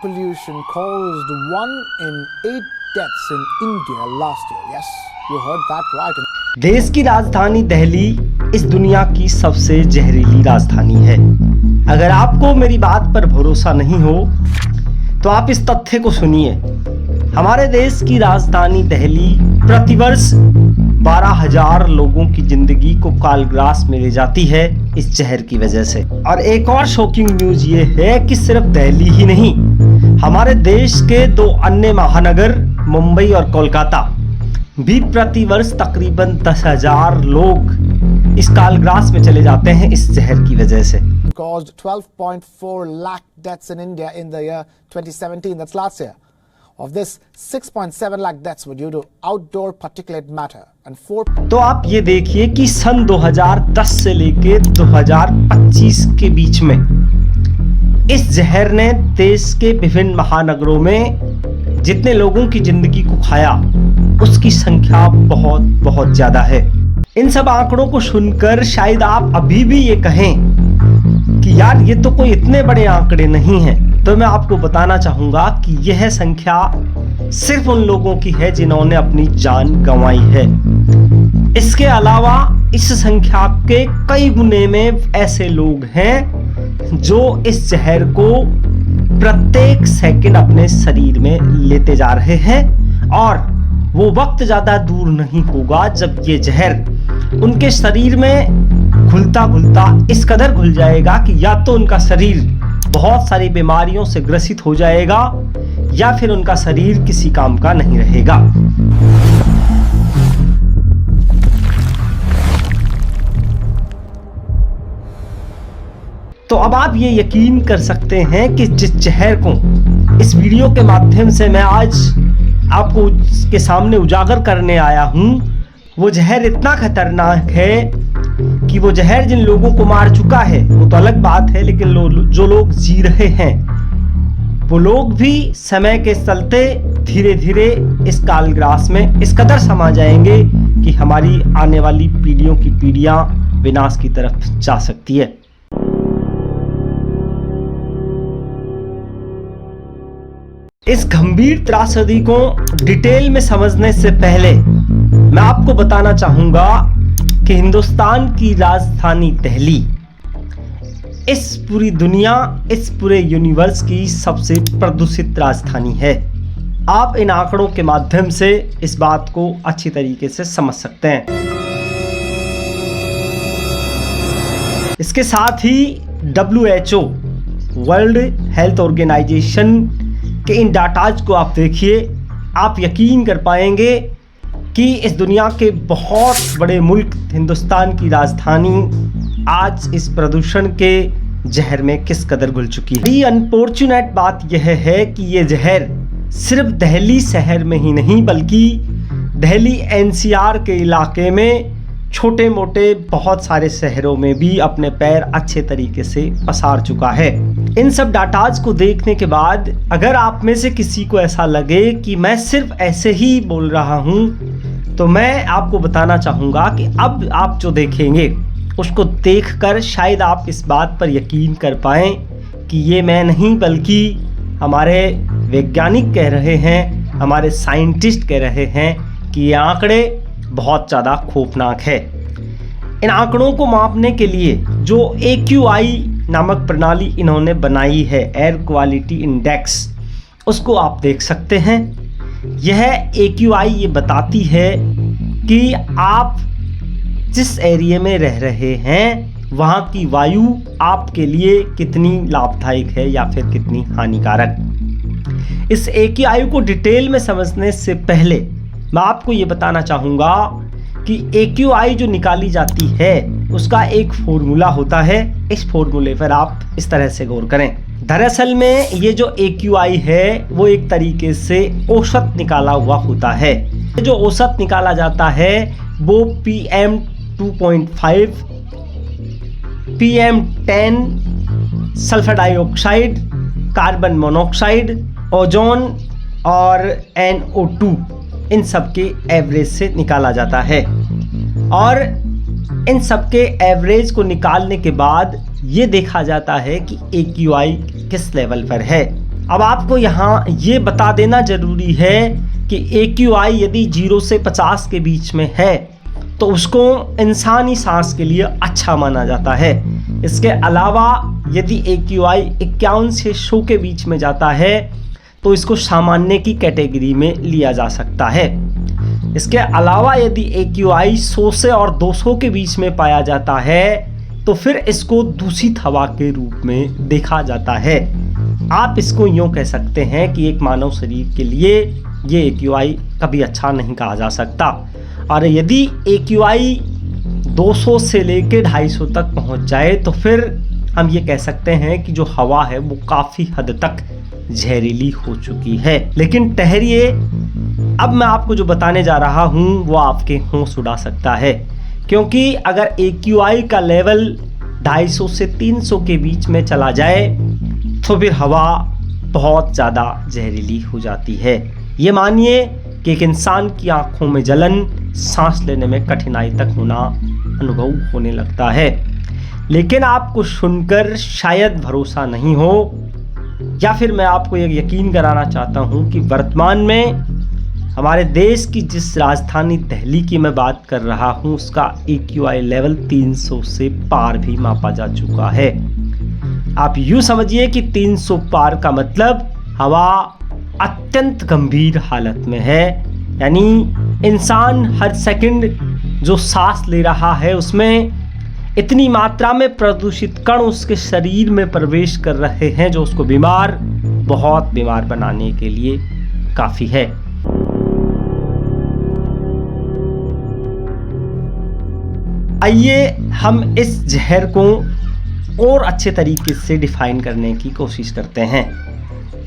pollution caused 1 in 8 deaths in India last year. Yes, you heard that right. देश की राजधानी दिल्ली इस दुनिया की सबसे जहरीली राजधानी है। अगर आपको मेरी बात पर भरोसा नहीं हो तो आप इस तथ्य को सुनिए। हमारे देश की राजधानी दिल्ली प्रतिवर्ष 12,000 लोगों की जिंदगी को कालग्रास में ले जाती है इस जहर की वजह से। और एक और शॉकिंग न्यूज ये है कि सिर्फ दिल्ली ही नहीं, हमारे देश के 2 अन्य महानगर मुंबई और कोलकाता भी प्रतिवर्ष तकरीबन 10,000 लोग इस कालग्रास में चले जाते हैं इस जहर की वजह से। Caused 12.4 lakh deaths in India in the year 2017. That's last year. Of this, 6.7 lakh deaths were due to outdoor particulate matter and 4. तो आप ये देखिए कि सन 2010 से लेके 2025 के बीच में इस जहर ने देश के विभिन्न महानगरों में जितने लोगों की जिंदगी को खाया उसकी संख्या बहुत बहुत ज्यादा है। इन सब आंकड़ों को सुनकर शायद आप अभी भी ये कहें कि यार ये तो कोई इतने बड़े आंकड़े नहीं हैं। तो मैं आपको बताना चाहूंगा कि यह संख्या सिर्फ उन लोगों की है जिन्होंने अपनी जान गंवाई है। इसके अलावा इस संख्या के कई गुने में ऐसे लोग हैं जो इस जहर को प्रत्येक सेकंड अपने शरीर में लेते जा रहे हैं और वो वक्त ज्यादा दूर नहीं होगा जब ये जहर उनके शरीर में घुलता घुलता इस कदर घुल जाएगा कि या तो उनका शरीर बहुत सारी बीमारियों से ग्रसित हो जाएगा या फिर उनका शरीर किसी काम का नहीं रहेगा। तो अब आप ये यकीन कर सकते हैं कि जिस जहर को इस वीडियो के माध्यम से मैं आज आपको के सामने उजागर करने आया हूं, वो जहर इतना खतरनाक है कि वो जहर जिन लोगों को मार चुका है वो तो अलग बात है, लेकिन जो लोग जी रहे हैं वो लोग भी समय के चलते धीरे धीरे इस कालग्रास में इस कदर समा जाएंगे कि हमारी आने वाली पीढ़ियों की पीढ़ियां विनाश की तरफ जा सकती है। इस गंभीर त्रासदी को डिटेल में समझने से पहले मैं आपको बताना चाहूंगा कि हिंदुस्तान की राजधानी दिल्ली इस पूरी दुनिया, इस पूरे यूनिवर्स की सबसे प्रदूषित राजधानी है। आप इन आंकड़ों के माध्यम से इस बात को अच्छी तरीके से समझ सकते हैं। इसके साथ ही WHO वर्ल्ड हेल्थ ऑर्गेनाइजेशन कि इन डाटाज को आप देखिए, आप यकीन कर पाएंगे कि इस दुनिया के बहुत बड़े मुल्क हिंदुस्तान की राजधानी आज इस प्रदूषण के जहर में किस कदर घुल चुकी है। बड़ी अनफॉर्चुनेट बात यह है कि ये जहर सिर्फ दिल्ली शहर में ही नहीं बल्कि दिल्ली NCR के इलाके में छोटे मोटे बहुत सारे शहरों में भी अपने पैर अच्छे तरीके से पसार चुका है। इन सब डाटाज को देखने के बाद अगर आप में से किसी को ऐसा लगे कि मैं सिर्फ ऐसे ही बोल रहा हूं, तो मैं आपको बताना चाहूंगा कि अब आप जो देखेंगे उसको देखकर शायद आप इस बात पर यकीन कर पाएं कि ये मैं नहीं बल्कि हमारे वैज्ञानिक कह रहे हैं, हमारे साइंटिस्ट कह रहे हैं कि ये आंकड़े बहुत ज़्यादा खौफनाक है। इन आंकड़ों को मापने के लिए जो AQI नामक प्रणाली इन्होंने बनाई है, एयर क्वालिटी इंडेक्स, उसको आप देख सकते हैं। यह AQI ये बताती है कि आप जिस एरिया में रह रहे हैं वहाँ की वायु आपके लिए कितनी लाभदायक है या फिर कितनी हानिकारक। इस AQI को डिटेल में समझने से पहले मैं आपको ये बताना चाहूँगा कि AQI जो निकाली जाती है उसका एक फॉर्मूला होता है। इस फॉर्मूले पर आप इस तरह से गौर करें। दरअसल में ये जो AQI है वो एक तरीके से औसत निकाला हुआ होता है। जो औसत निकाला जाता है वो PM 2.5, PM10, sulphur dioxide, carbon monoxide, ozone और NO2 इन सब के एवरेज से निकाला जाता है। और इन सब के एवरेज को निकालने के बाद ये देखा जाता है कि AQI किस लेवल पर है। अब आपको यहाँ ये बता देना ज़रूरी है कि AQI यदि 0 से 50 के बीच में है तो उसको इंसानी सांस के लिए अच्छा माना जाता है। इसके अलावा यदि AQI 51 से 100 के बीच में जाता है तो इसको सामान्य की कैटेगरी में लिया जा सकता है। इसके अलावा यदि AQI 100 से और 200 के बीच में पाया जाता है तो फिर इसको दूषित हवा के रूप में देखा जाता है। आप इसको यूँ कह सकते हैं कि एक मानव शरीर के लिए ये AQI कभी अच्छा नहीं कहा जा सकता। और यदि AQI 200 से लेकर 250 तक पहुंच जाए तो फिर हम ये कह सकते हैं कि जो हवा है वो काफ़ी हद तक जहरीली हो चुकी है। लेकिन ठहरिए, अब मैं आपको जो बताने जा रहा हूँ वो आपके होश उड़ा सकता है, क्योंकि अगर AQI का लेवल 250 से 300 के बीच में चला जाए तो फिर हवा बहुत ज़्यादा जहरीली हो जाती है। ये मानिए कि एक इंसान की आंखों में जलन, सांस लेने में कठिनाई तक होना अनुभव होने लगता है। लेकिन आपको सुनकर शायद भरोसा नहीं हो, या फिर मैं आपको ये यकीन कराना चाहता हूँ कि वर्तमान में हमारे देश की जिस राजधानी दिल्ली की मैं बात कर रहा हूँ उसका AQI लेवल 300 से पार भी मापा जा चुका है। आप यूँ समझिए कि 300 पार का मतलब हवा अत्यंत गंभीर हालत में है, यानी इंसान हर सेकंड जो सांस ले रहा है उसमें इतनी मात्रा में प्रदूषित कण उसके शरीर में प्रवेश कर रहे हैं जो उसको बहुत बीमार बनाने के लिए काफ़ी है। आइए हम इस जहर को और अच्छे तरीके से डिफाइन करने की कोशिश करते हैं।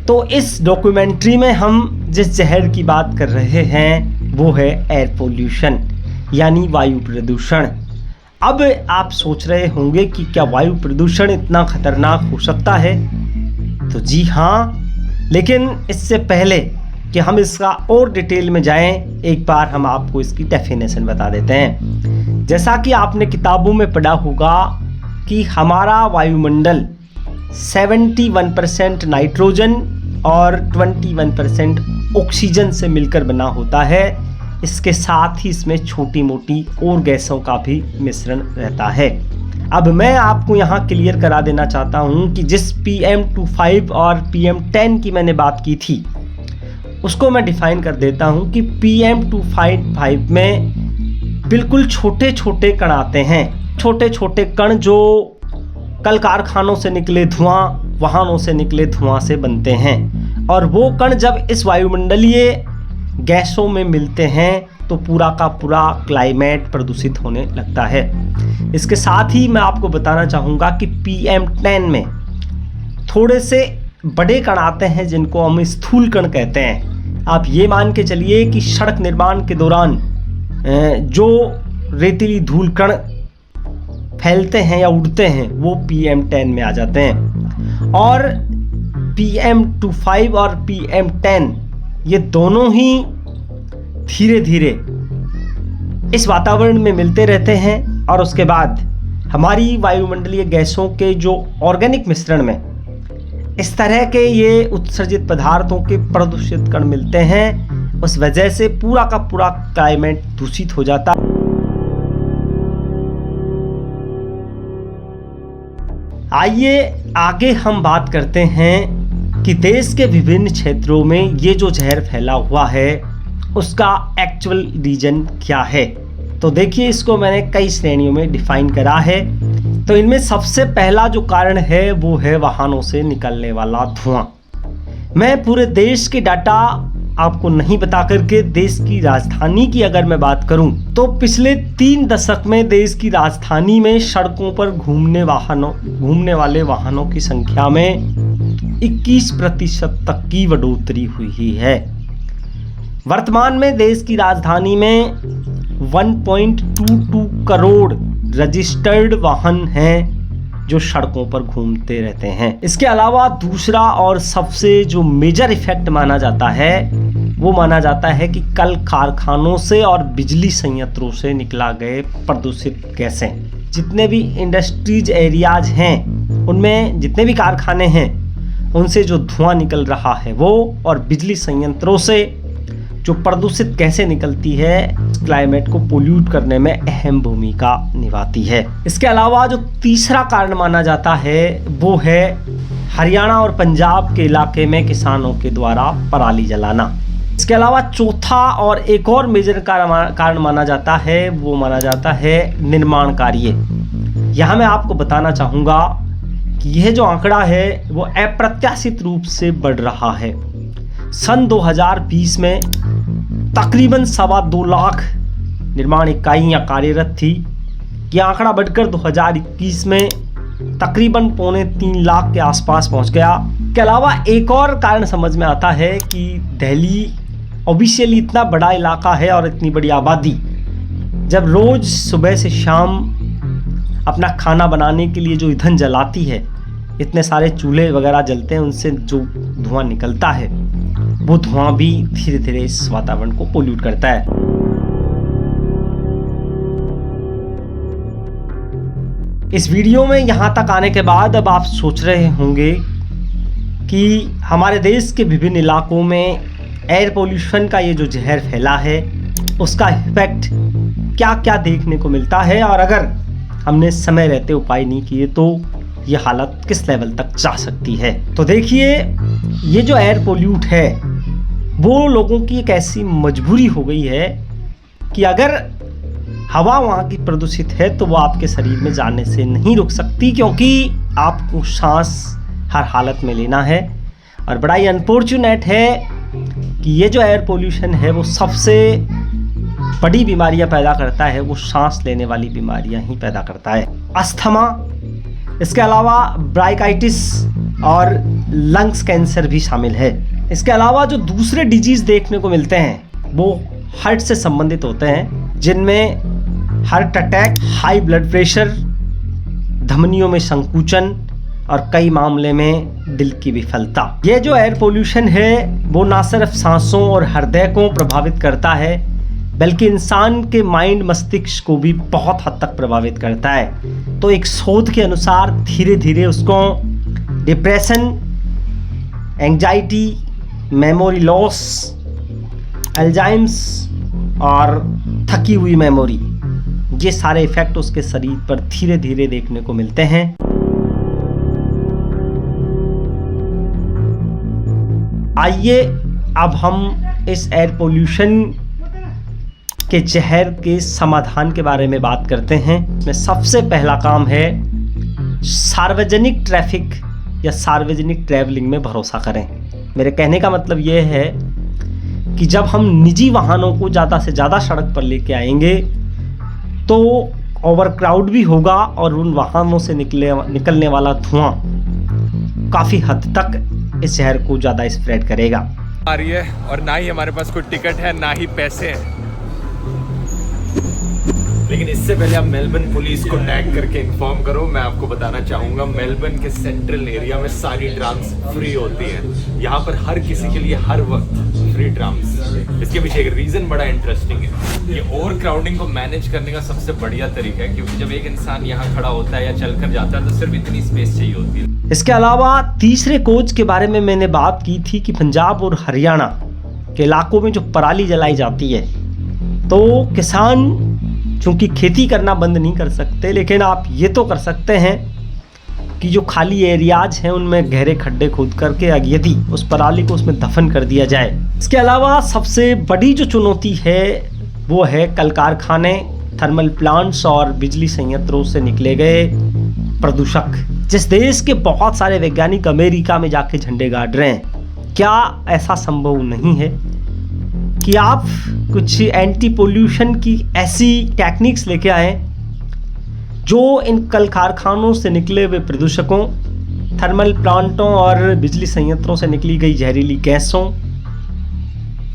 तो इस डॉक्यूमेंट्री में हम जिस जहर की बात कर रहे हैं वो है एयर पोल्यूशन, यानी वायु प्रदूषण। अब आप सोच रहे होंगे कि क्या वायु प्रदूषण इतना खतरनाक हो सकता है? तो जी हाँ, लेकिन इससे पहले कि हम इसका और डिटेल में जाएं, एक बार हम आपको इसकी डेफिनेशन बता देते हैं। जैसा कि आपने किताबों में पढ़ा होगा कि हमारा वायुमंडल 71% नाइट्रोजन और 21% ऑक्सीजन से मिलकर बना होता है। इसके साथ ही इसमें छोटी मोटी और गैसों का भी मिश्रण रहता है। अब मैं आपको यहाँ क्लियर करा देना चाहता हूँ कि जिस PM2.5 और PM10 की मैंने बात की थी उसको मैं डिफाइन कर देता हूँ कि PM2.5 में बिल्कुल छोटे छोटे कण आते हैं। छोटे छोटे कण जो कल कारखानों से निकले धुआं, वाहनों से निकले धुआं से बनते हैं, और वो कण जब इस वायुमंडलीय गैसों में मिलते हैं तो पूरा का पूरा क्लाइमेट प्रदूषित होने लगता है। इसके साथ ही मैं आपको बताना चाहूँगा कि PM10 में थोड़े से बड़े कण आते हैं जिनको हम स्थूल कण कहते हैं। आप ये मान के चलिए कि सड़क निर्माण के दौरान जो रेतीली धूल कण फैलते हैं या उड़ते हैं वो PM10 में आ जाते हैं। और PM2.5 और PM10 ये दोनों ही धीरे धीरे इस वातावरण में मिलते रहते हैं और उसके बाद हमारी वायुमंडलीय गैसों के जो ऑर्गेनिक मिश्रण में इस तरह के ये उत्सर्जित पदार्थों के प्रदूषित कण मिलते हैं। उस वजह से पूरा का पूरा क्लाइमेट दूषित हो जाता है। आइए आगे हम बात करते हैं कि देश के विभिन्न क्षेत्रों में ये जो जहर फैला हुआ है उसका एक्चुअल रीजन क्या है। तो देखिए, इसको मैंने कई श्रेणियों में डिफाइन करा है। तो इनमें सबसे पहला जो कारण है वो है वाहनों से निकलने वाला धुआं। मैं पूरे देश के डाटा आपको नहीं बता करके देश की राजधानी की अगर मैं बात करूं तो पिछले 3 दशक में देश की राजधानी में सड़कों पर घूमने वाले वाहनों की संख्या में 21% तक की बढ़ोतरी हुई है। वर्तमान में देश की राजधानी में 1.22 करोड़ रजिस्टर्ड वाहन हैं जो सड़कों पर घूमते रहते हैं। इसके अलावा दूसरा और सबसे जो मेजर इफेक्ट माना जाता है वो माना जाता है कि कल कारखानों से और बिजली संयंत्रों से निकला गए प्रदूषित गैसें, जितने भी इंडस्ट्रीज एरियाज हैं उनमें जितने भी कारखाने हैं उनसे जो धुआं निकल रहा है वो, और बिजली संयंत्रों से जो प्रदूषित गैसें निकलती है, क्लाइमेट को पोल्यूट करने में अहम भूमिका निभाती है। इसके अलावा जो तीसरा कारण माना जाता है वो है हरियाणा और पंजाब के इलाके में किसानों के द्वारा पराली जलाना। इसके अलावा चौथा और एक और मेजर कारण माना जाता है, वो माना जाता है निर्माण कार्य। यहाँ मैं आपको बताना चाहूँगा कि यह जो आंकड़ा है वो अप्रत्याशित रूप से बढ़ रहा है। सन 2020 में तकरीबन 2.25 लाख निर्माण इकाइयाँ कार्यरत थी। यह आंकड़ा बढ़कर 2021 में तकरीबन 2.25 लाख के आसपास पहुंच गया। इसके अलावा एक और कारण समझ में आता है कि दिल्ली ऑब्वियसली इतना बड़ा इलाका है और इतनी बड़ी आबादी, जब रोज़ सुबह से शाम अपना खाना बनाने के लिए जो ईंधन जलाती है, इतने सारे चूल्हे वगैरह जलते हैं, उनसे जो धुआं निकलता है वो धुआं भी धीरे धीरे इस वातावरण को पोल्यूट करता है। इस वीडियो में यहाँ तक आने के बाद अब आप सोच रहे होंगे कि हमारे देश के विभिन्न इलाकों में एयर पोल्यूशन का ये जो जहर फैला है उसका इफेक्ट क्या क्या देखने को मिलता है, और अगर हमने समय रहते उपाय नहीं किए तो ये हालत किस लेवल तक जा सकती है। तो देखिए, ये जो एयर पोल्यूट है वो लोगों की एक ऐसी मजबूरी हो गई है कि अगर हवा वहाँ की प्रदूषित है तो वो आपके शरीर में जाने से नहीं रुक सकती, क्योंकि आपको सांस हर हालत में लेना है। और बड़ा ही अनफॉर्चुनेट है कि ये जो एयर पोल्यूशन है वो सबसे बड़ी बीमारियां पैदा करता है, वो सांस लेने वाली बीमारियां ही पैदा करता है। अस्थमा, इसके अलावा ब्रांकाइटिस और लंग्स कैंसर भी शामिल है। इसके अलावा जो दूसरे डिजीज़ देखने को मिलते हैं वो हार्ट से संबंधित होते हैं, जिनमें heart attack, high blood pressure, धमनियों में संकुचन और कई मामले में दिल की विफलता। ये जो एयर पोल्यूशन है वो ना सिर्फ सांसों और हृदय को प्रभावित करता है बल्कि इंसान के माइंड, मस्तिष्क को भी बहुत हद तक प्रभावित करता है। तो एक शोध के अनुसार धीरे धीरे उसको depression, anxiety, memory loss, Alzheimer's और थकी हुई मेमोरी, ये सारे इफेक्ट उसके शरीर पर धीरे धीरे देखने को मिलते हैं। आइए अब हम इस एयर पोल्यूशन के जहर के समाधान के बारे में बात करते हैं। इसमें सबसे पहला काम है सार्वजनिक ट्रैफिक या सार्वजनिक ट्रैवलिंग में भरोसा करें। मेरे कहने का मतलब ये है कि जब हम निजी वाहनों को ज़्यादा से ज़्यादा सड़क पर लेके आएंगे तो ओवरक्राउड भी होगा और उन वाहनों से निकलने वाला धुआं काफ़ी हद तक इस शहर को ज़्यादा स्प्रेड करेगा। आ रही है और ना ही हमारे पास कोई टिकट है ना ही पैसे हैं, लेकिन इससे पहले आप मेलबर्न पुलिस को टैग करके इन्फॉर्म करो। मैं आपको बताना चाहूँगा, मेलबर्न के सेंट्रल एरिया में सारी ट्राम्स फ्री होती हैं। यहाँ पर हर किसी के लिए हर वक्त फ्री ट्राम्स। इसके पीछे एक रीज़न बड़ा इंटरेस्टिंग है। ये ओवर क्राउडिंग को मैनेज करने का सबसे बढ़िया तरीका है, क्योंकि जब एक इंसान यहाँ खड़ा होता है या चल कर जाता है तो सिर्फ इतनी स्पेस चाहिए होती है। इसके अलावा तीसरे कोच के बारे में मैंने बात की थी कि पंजाब और हरियाणा के इलाकों में जो पराली जलाई जाती है, तो किसान चूँकि खेती करना बंद नहीं कर सकते, लेकिन आप ये तो कर सकते हैं कि जो खाली एरियाज हैं उनमें गहरे खड्डे खोद करके यदि उस पराली को उसमें दफन कर दिया जाए। इसके अलावा सबसे बड़ी जो चुनौती है वो है कल कारखाने, थर्मल प्लांट्स और बिजली संयंत्रों से निकले गए प्रदूषक। जिस देश के बहुत सारे वैज्ञानिक अमेरिका में जाके झंडे गाड़ रहे हैं, क्या ऐसा संभव नहीं है कि आप कुछ एंटी पोल्यूशन की ऐसी टेक्निक्स लेके आए जो इन कल कारखानों से निकले हुए प्रदूषकों, थर्मल प्लांटों और बिजली संयंत्रों से निकली गई जहरीली गैसों,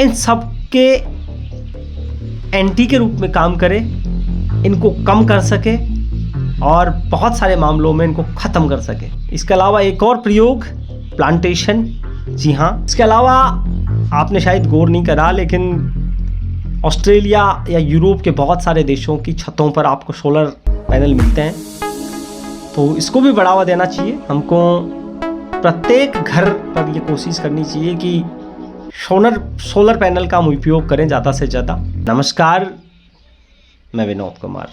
इन सब के एंटी के रूप में काम करे, इनको कम कर सके और बहुत सारे मामलों में इनको ख़त्म कर सके। इसके अलावा एक और प्रयोग प्लांटेशन। जी हाँ, इसके अलावा आपने शायद गौर नहीं करा, लेकिन ऑस्ट्रेलिया या यूरोप के बहुत सारे देशों की छतों पर आपको सोलर पैनल मिलते हैं, तो इसको भी बढ़ावा देना चाहिए हमको। प्रत्येक घर पर ये कोशिश करनी चाहिए कि सोलर पैनल का हम उपयोग करें ज़्यादा से ज़्यादा। नमस्कार, मैं विनोद कुमार।